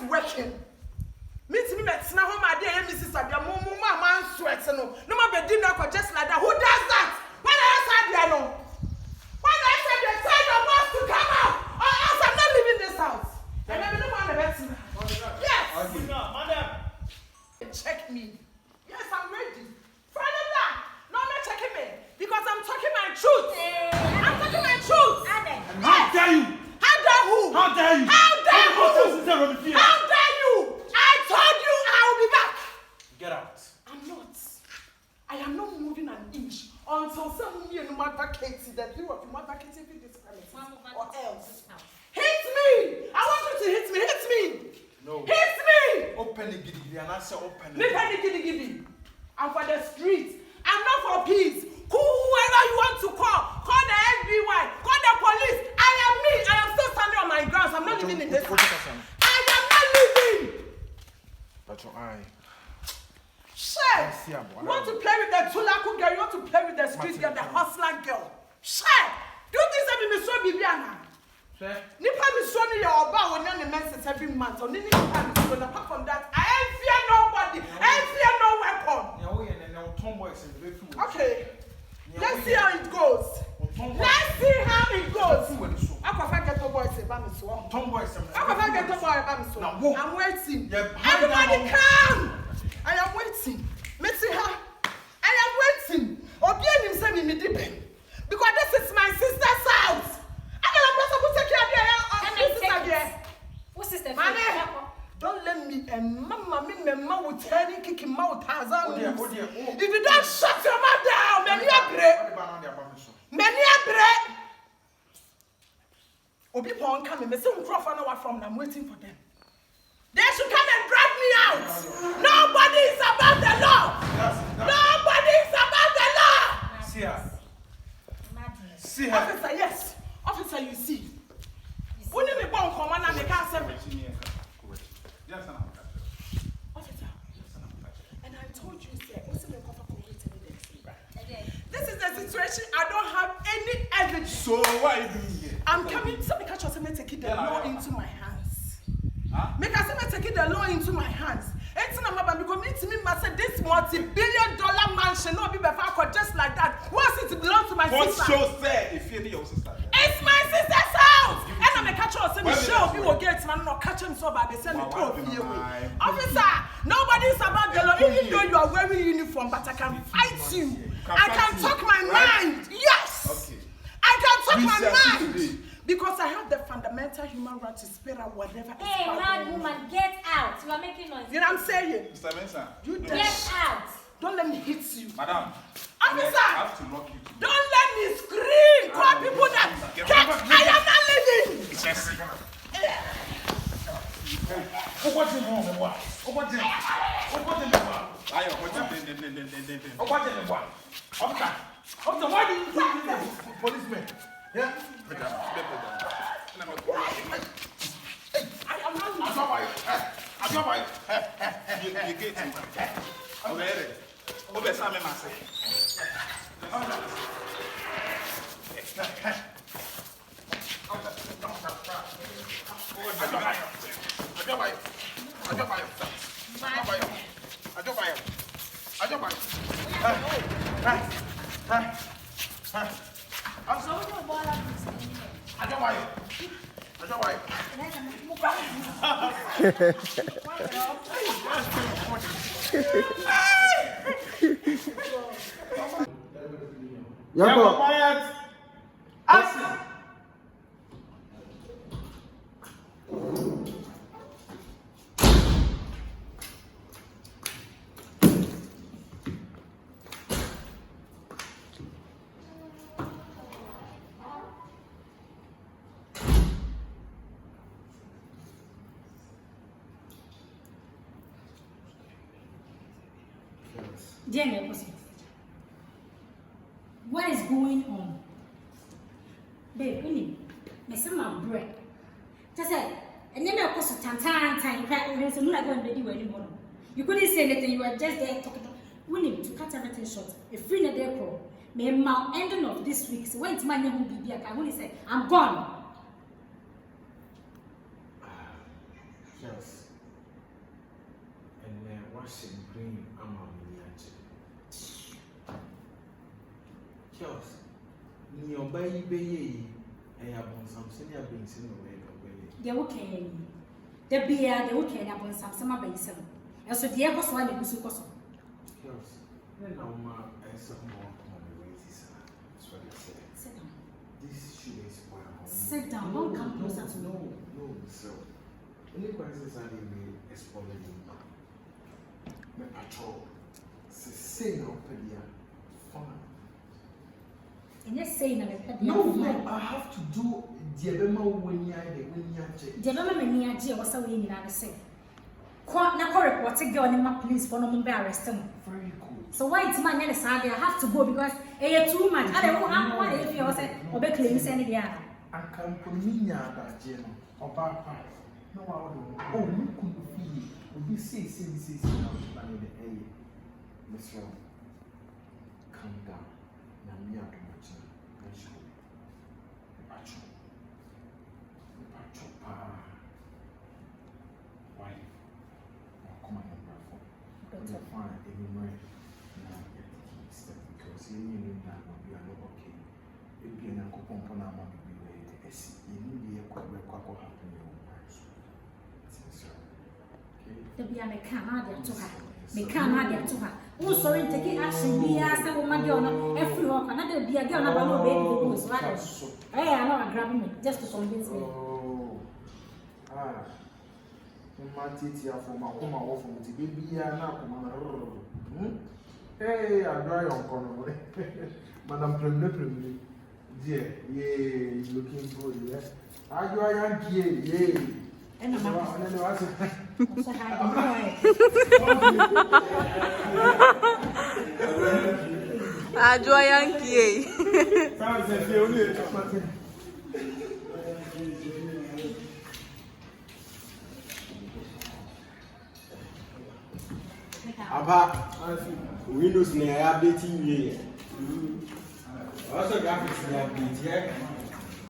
working. Meet me at Snaho, my dear Mrs. Abia, man sweats no. No more be dinner for just like that. Who does that? When else have you know? When I said you tell your boss to come out, or else I'm not leaving this house. And I don't want to bet. Yes. Madam. Check me. Yes, I'm ready. Friday black. No, I'm not checking me. Because I'm talking my truth. I'm talking my truth. How dare you? How dare who? How dare you? How dare who? How dare you? I told you I will be back. Get out. I'm not. I am not moving an inch until someone here no matter vacates the three of you vacates this premises or else. Hit me! I want you to hit me. Hit me! No. Hit me! Open the giddy and I say open the giddy. I'm for the streets. I'm not for peace. Whoever you want to call the FBI, call the police. I am me. I am still standing on my grounds. I'm not living in this house. I am not living. But your eye. Shit! You want to play with the Tulaku girl? You want to play with the street girl, the hustler girl? Shit! Do this every Miss Bibiana. Nipa Miss Sony, your about when you're the message every month. Or Nini, apart from that, I ain't fear nobody. I ain't fear no weapon. Okay. Let's see how it goes. Let's see how it goes. I prefer get to boys about me so. I prefer get to boy about me so. I'm waiting. Everybody come. I am waiting. Messi ha. I am waiting. Obi him say me depend. Because this is my sister's house. I'm not person who take care of your sister there. What sister? Don't let me and mama me will tell you kick him out as if you don't shut your mouth down, many a bread. Obi Pon coming, me say Crawford now from I'm waiting for them. They should come and drag me out. Nobody is above the law. Nobody is above the law. See her. See her. Officer, yes. Officer, you see. When you born command and can't say officer. And I told you, sir, this is the situation. I don't have any evidence. So what are you doing here? I'm coming. Somebody catch us and take the law into my hands. Make us take the law into my hands. It's not about me community. Me must say this multi-billion-dollar man should not be before just like that. Once it belongs to my sister. What show said if you're your sister? It's my sister's house. And I'm a catcher. Say me show we will get man not catch him so bad. They send me to away. Officer, nobody is about the law. Even though you are wearing uniform, but I can fight you. I can talk my mind. Yes. Okay. I can talk my mind. Because I have the fundamental human right to speak out whatever is Hey, mad woman, get out. You are making noise. You know what I'm saying? Mr. Mensah, You Get out. Don't let me hit you. Madam, Officer, I have to lock you. don't let me scream. Call people that I am not living. What's wrong? Why do you do this? Policeman. Yeah? I am not You're quiet. Action. What is going on? Babe, me my bread. Just say, and then of course, time, there's another going to do anymore. You couldn't say anything, you were just there talking. Winning to cut everything short. A free net there pro. May my ending of this week, so when it's my name will be I can only say, I'm gone. Yes. washing green, I'm a miniature. Charles, your baby, I have on some senior beings in the way of baby. They okay. The beer, they okay upon some summer basin. And so the ever swine the Gusu Cosso. Charles, then I'm some more on the way. That's what I said. Sit down. This shoe is spoiled. Sit down. Don't come closer to me. No, so. Any crisis I need is spoiling me. My patrol. Say no, Pedia. Fine. And you're saying that no, I have to do the Abenaa when you check. The Abenaa Pokua was a winning and say. Quite not report to go in my police for no more arresting. Very cool. So why it's my next Saturday? I have to go because I too much. I don't know what if you say or be claims any day. I can come that Jeno or back. No, I don't. Oh, you could feel. We say, now, in the air. Miss Rowe, calm down. Now, me out of my chin. Let's go. The patrol. Why? Come on, number 4. But you're fine. Anyway, now get the key step because you know that we are not okay. If you are not going to pump on our baby, you need to be a quack happen in your life. The beer may come out there to her. May come out there to her. Oh, sorry, taking action. Be asked a woman, every walk, another beer girl, no baby goes right. Hey, I know I'm grabbing me just to convince me. Oh, my teacher for my home offer to be a nap. Hey, I dry on corner. Madam Premier, dear, yay, looking good, yes. I do a Yankee, yay. And I'm Windows may update you. Also, graphics may update.